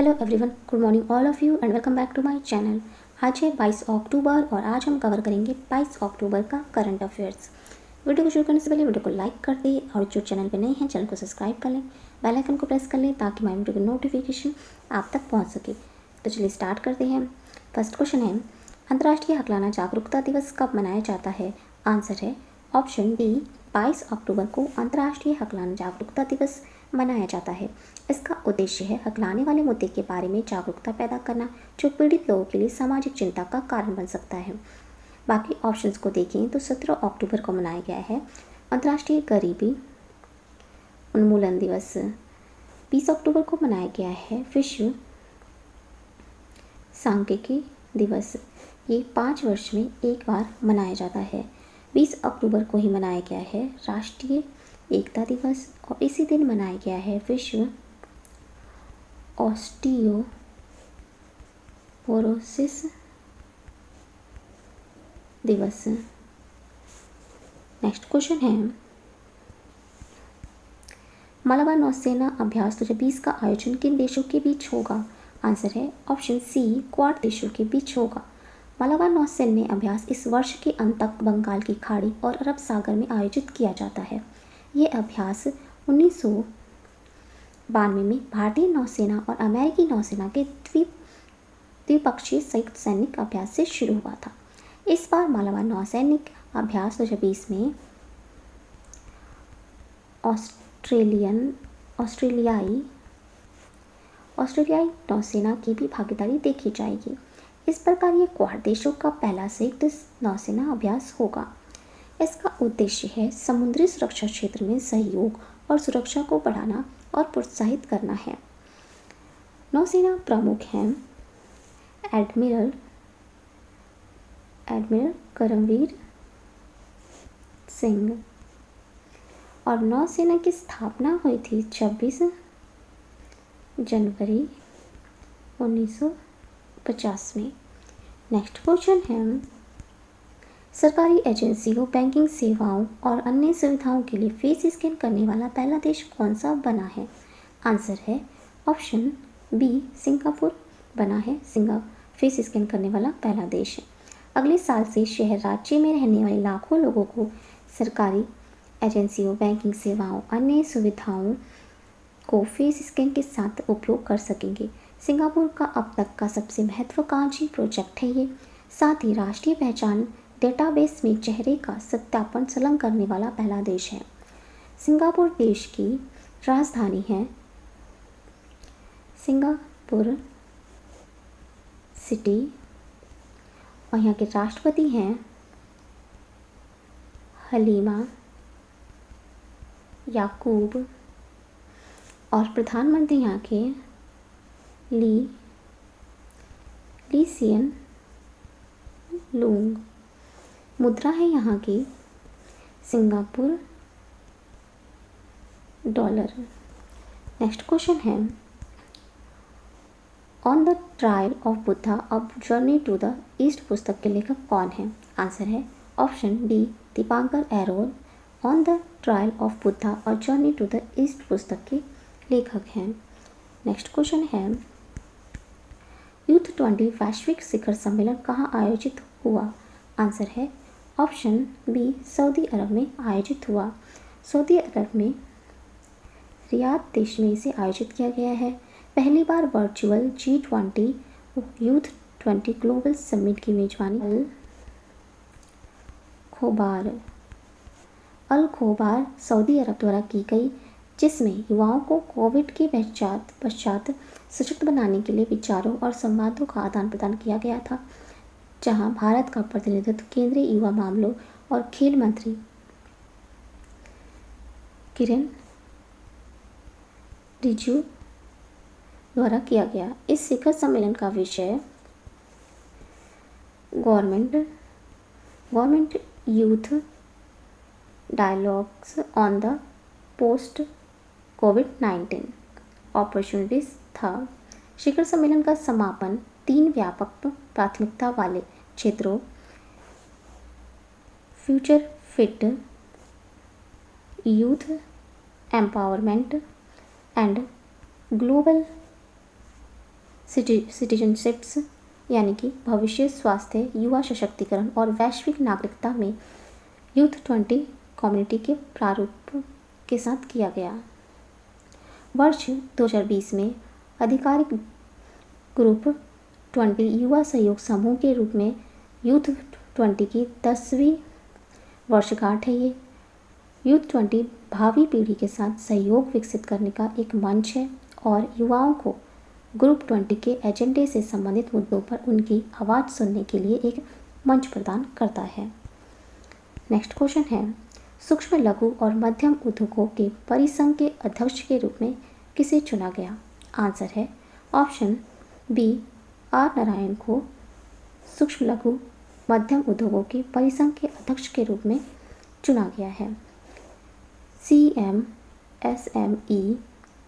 Hello everyone, good morning all of you and welcome back to my channel. आज है 22 अक्टूबर और आज हम कवर करेंगे 22 अक्टूबर का करंट अफेयर्स। वीडियो को शुरू करने से पहले वीडियो को लाइक कर दें और जो चैनल पे नए हैं चैनल को सब्सक्राइब कर लें, बेल आइकन को प्रेस कर लें ताकि हमारी वीडियो की नोटिफिकेशन आप तक पहुँच सके। तो चलिए स्टार्ट करते हैं। फर्स्ट क्वेश्चन है, अंतर्राष्ट्रीय हकलाना जागरूकता दिवस कब मनाया जाता है? आंसर है ऑप्शन डी, 22 अक्टूबर को अंतर्राष्ट्रीय हकलाना जागरूकता दिवस मनाया जाता है। इसका उद्देश्य है हकलाने वाले मुद्दे के बारे में जागरूकता पैदा करना, जो पीड़ित लोगों के लिए सामाजिक चिंता का कारण बन सकता है। बाकी ऑप्शंस को देखें तो 17 अक्टूबर को मनाया गया है अंतर्राष्ट्रीय गरीबी उन्मूलन दिवस। 20 अक्टूबर को मनाया गया है विश्व सांख्यिकी दिवस। ये 5 वर्ष में एक बार मनाया जाता है। 20 अक्टूबर को ही मनाया गया है राष्ट्रीय एकता दिवस और इसी दिन मनाया गया है विश्व ऑस्टियोपोरोसिस दिवस। नेक्स्ट क्वेश्चन है, मालाबार नौसेना अभ्यास 2020 का आयोजन किन देशों के बीच होगा? आंसर है ऑप्शन सी, क्वाड देशों के बीच होगा। मालाबार नौसैन्य अभ्यास इस वर्ष के अंत तक बंगाल की खाड़ी और अरब सागर में आयोजित किया जाता है। ये अभ्यास 1992 में भारतीय नौसेना और अमेरिकी नौसेना के द्विपक्षीय संयुक्त सैनिक अभ्यास से शुरू हुआ था। इस बार मालाबार नौसैनिक अभ्यास 2020 में ऑस्ट्रेलियाई नौसेना की भी भागीदारी देखी जाएगी। इस प्रकार ये क्वाड देशों का पहला संयुक्त नौसेना अभ्यास होगा। इसका उद्देश्य है समुद्री सुरक्षा क्षेत्र में सहयोग और सुरक्षा को बढ़ाना और प्रोत्साहित करना है। नौसेना प्रमुख हैं एडमिरल करमवीर सिंह और नौसेना की स्थापना हुई थी 26 जनवरी 1950 में। नेक्स्ट क्वेश्चन है, सरकारी एजेंसियों, बैंकिंग सेवाओं और अन्य सुविधाओं के लिए फेस स्कैन करने वाला पहला देश कौन सा बना है? आंसर है ऑप्शन बी, सिंगापुर बना है फेस स्कैन करने वाला पहला देश। अगले साल से शहर राज्य में रहने वाले लाखों लोगों को सरकारी एजेंसियों, बैंकिंग सेवाओं, अन्य सुविधाओं को फेस स्कैन के साथ उपयोग कर सकेंगे। सिंगापुर का अब तक का सबसे महत्वाकांक्षी प्रोजेक्ट है ये। साथ ही राष्ट्रीय पहचान डेटाबेस में चेहरे का सत्यापन संलग्न करने वाला पहला देश है। सिंगापुर देश की राजधानी है सिंगापुर सिटी और यहाँ के राष्ट्रपति हैं हलीमा याकूब और प्रधानमंत्री यहाँ के ली सियन लूंग। मुद्रा है यहाँ की सिंगापुर डॉलर। नेक्स्ट क्वेश्चन है, on the trial of Buddha a journey to the east पुस्तक के लेखक कौन है? आंसर है option D, Deepankar Airol on the trial of Buddha a journey to the east पुस्तक के लेखक हैं। नेक्स्ट क्वेश्चन है, यूथ 20 वैश्विक शिखर सम्मेलन कहाँ आयोजित हुआ? आंसर है ऑप्शन बी, सऊदी अरब में आयोजित हुआ। सऊदी अरब में रियाद देश में इसे आयोजित किया गया है। पहली बार virtual G20 youth 20 global summit की मेजबानी अल खोबार सऊदी अरब द्वारा की गई, जिसमें युवाओं को कोविड के पश्चात सशक्त बनाने के लिए विचारों और संवादों का आदान प्रदान किया गया था, जहां भारत का प्रतिनिधित्व केंद्रीय युवा मामलों और खेल मंत्री किरेन रिजिजू द्वारा किया गया। इस शिखर सम्मेलन का विषय government youth dialogues on the post covid opportunities था। शिखर सम्मेलन का समापन 3 व्यापक प्राथमिकता वाले क्षेत्रों future fit youth empowerment and global citizenships यानी कि भविष्य, स्वास्थ्य, युवा सशक्तिकरण और वैश्विक नागरिकता में यूथ 20 कम्युनिटी के प्रारूप के साथ किया गया। वर्ष 2020 में आधिकारिक ग्रुप 20 युवा सहयोग समूह के रूप में यूथ 20 की 10वीं वर्षगांठ है। ये यूथ 20 भावी पीढ़ी के साथ सहयोग विकसित करने का एक मंच है और युवाओं को ग्रुप 20 के एजेंडे से संबंधित मुद्दों पर उनकी आवाज़ सुनने के लिए एक मंच प्रदान करता है। नेक्स्ट क्वेश्चन है, सूक्ष्म लघु और मध्यम उद्योगों के परिसंघ के अध्यक्ष के रूप में किसे चुना गया? आंसर है ऑप्शन बी आर नारायण को सूक्ष्म लघु मध्यम उद्योगों के परिसंघ के अध्यक्ष के रूप में चुना गया है। CMSME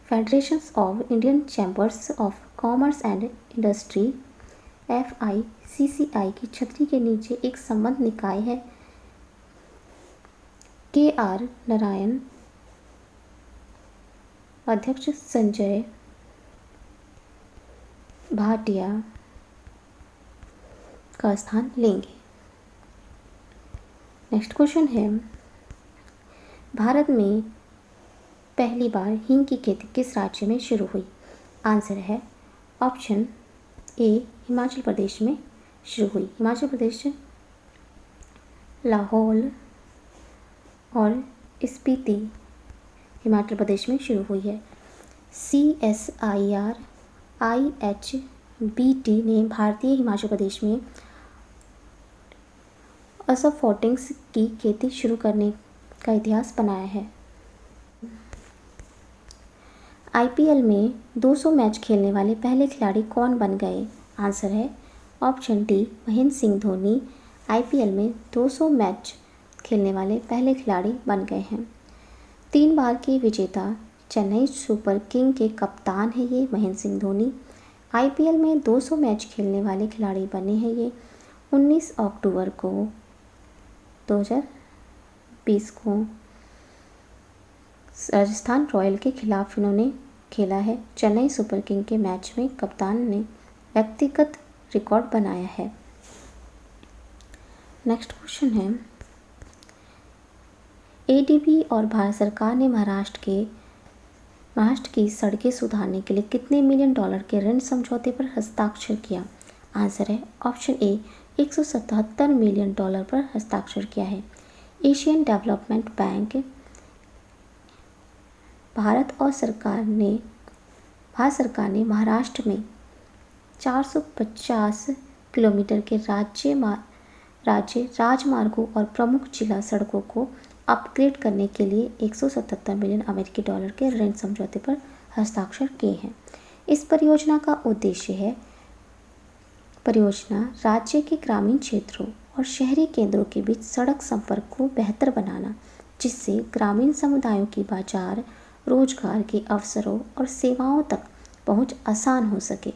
federations of Indian chambers of commerce and industry FICCI की छतरी के नीचे एक संबद्ध निकाय है। KR नारायण अध्यक्ष संजय भाटिया का स्थान लेंगे। नेक्स्ट क्वेश्चन है, भारत में पहली बार हींग की खेती किस राज्य में शुरू हुई? आंसर है ऑप्शन ए हिमाचल प्रदेश में शुरू हुई। हिमाचल प्रदेश लाहौल और स्पीति हिमाचल प्रदेश में शुरू हुई है। CSIR IHBT ने भारतीय हिमाचल प्रदेश में असफोटिंग्स की खेती शुरू करने का इतिहास बनाया है। IPL में 200 मैच खेलने वाले पहले खिलाड़ी कौन बन गए? आंसर है option D Mahendra Singh Dhoni IPL में 200 मैच खेलने वाले पहले खिलाड़ी बन गए हैं। 3 बार के विजेता चेन्नई सुपर किंग के कप्तान हैं ये महेंद्र सिंह धोनी। IPL में 200 मैच खेलने वाले खिलाड़ी बने हैं ये। 19 अक्टूबर को 2020 को राजस्थान रॉयल के खिलाफ इन्होंने खेला है। चेन्नई सुपर किंग के मैच में कप्तान ने व्यक्तिगत रिकॉर्ड बनाया है। नेक्स्ट क्वेश्चन है, ADB और भारत सरकार ने महाराष्ट्र की सड़कें सुधारने के लिए कितने मिलियन डॉलर के ऋण समझौते पर हस्ताक्षर किया? आंसर है ऑप्शन ए 177 मिलियन डॉलर पर हस्ताक्षर किया है। एशियन डेवलपमेंट बैंक भारत सरकार ने महाराष्ट्र में 450 किलोमीटर के राज्य राजमार्गों और प्रमुख जिला सड़कों को अपग्रेड करने के लिए 177 मिलियन अमेरिकी डॉलर के ऋण समझौते पर हस्ताक्षर किए हैं। इस परियोजना का उद्देश्य है राज्य के ग्रामीण क्षेत्रों और शहरी केंद्रों के बीच सड़क संपर्क को बेहतर बनाना, जिससे ग्रामीण समुदायों की बाजार, रोजगार के अवसरों और सेवाओं तक पहुंच आसान हो सके।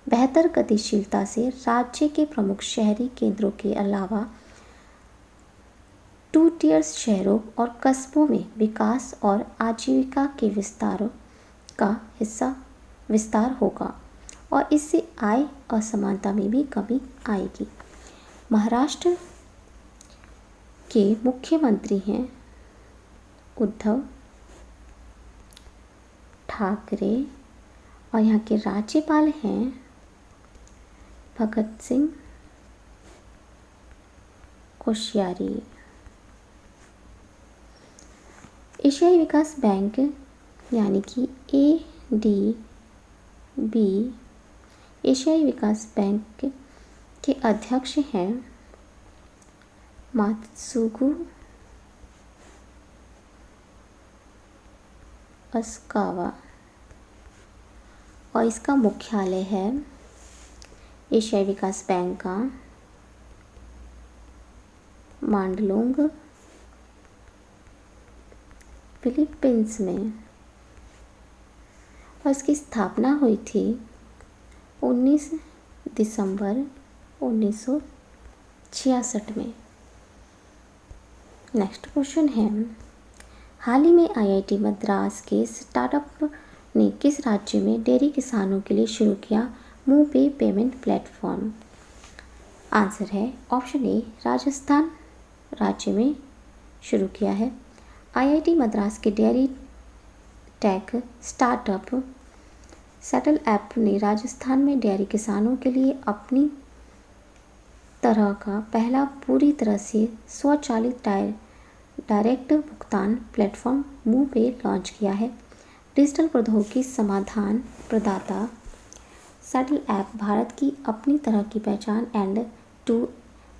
बेहतर गतिशीलता से राज्य के प्रमुख शहरी केंद्रों के अलावा 2 टियर्स शहरों और कस्बों में विकास और आजीविका के विस्तार होगा और इससे आय असमानता में भी कमी आएगी। महाराष्ट्र के मुख्यमंत्री हैं उद्धव ठाकरे और यहाँ के राज्यपाल हैं भगत सिंह कोश्यारी। एशियाई विकास बैंक यानी कि ADB एशियाई विकास बैंक के अध्यक्ष हैं मात्सुगु अस्कावा और इसका मुख्यालय है एशियाई विकास बैंक का मांडलोंग फिलीपींस में और इसकी स्थापना हुई थी 19 दिसंबर 1966 में। नेक्स्ट क्वेश्चन है, हाल ही में IIT मद्रास के स्टार्टअप ने किस राज्य में डेयरी किसानों के लिए शुरू किया MoPay पेमेंट प्लेटफॉर्म? आंसर है ऑप्शन ए, राजस्थान राज्य में शुरू किया है। IIT मद्रास के dairy tech startup settle app ने राजस्थान में डेयरी किसानों के लिए अपनी तरह का पहला पूरी तरह से स्वचालित डायरेक्ट भुगतान प्लेटफॉर्म MoPay लॉन्च किया है। डिजिटल प्रौद्योगिकी समाधान प्रदाता सेटल ऐप भारत की अपनी तरह की पहचान एंड टू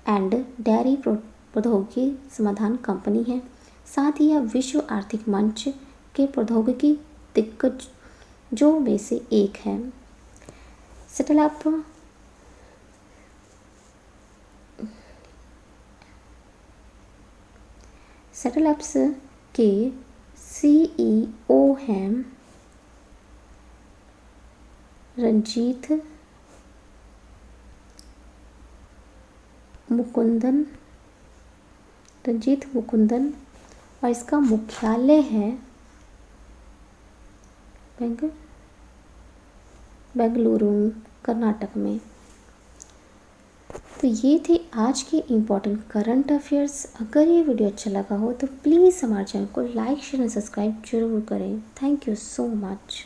एंड डेयरी प्रौद्योगिकी समाधान कंपनी है। साथ ही यह विश्व आर्थिक मंच के प्रौद्योगिकी दिग्गजों में से एक है। सेटल ऐप्स के CEO हैं रंजीत मुकुंदन और इसका मुख्यालय है बेंगलुरु कर्नाटक में। तो ये थे आज के इम्पोर्टेंट करंट अफेयर्स। अगर ये वीडियो अच्छा लगा हो तो प्लीज़ हमारे चैनल को लाइक शेयर और सब्सक्राइब जरूर करें। Thank you so much.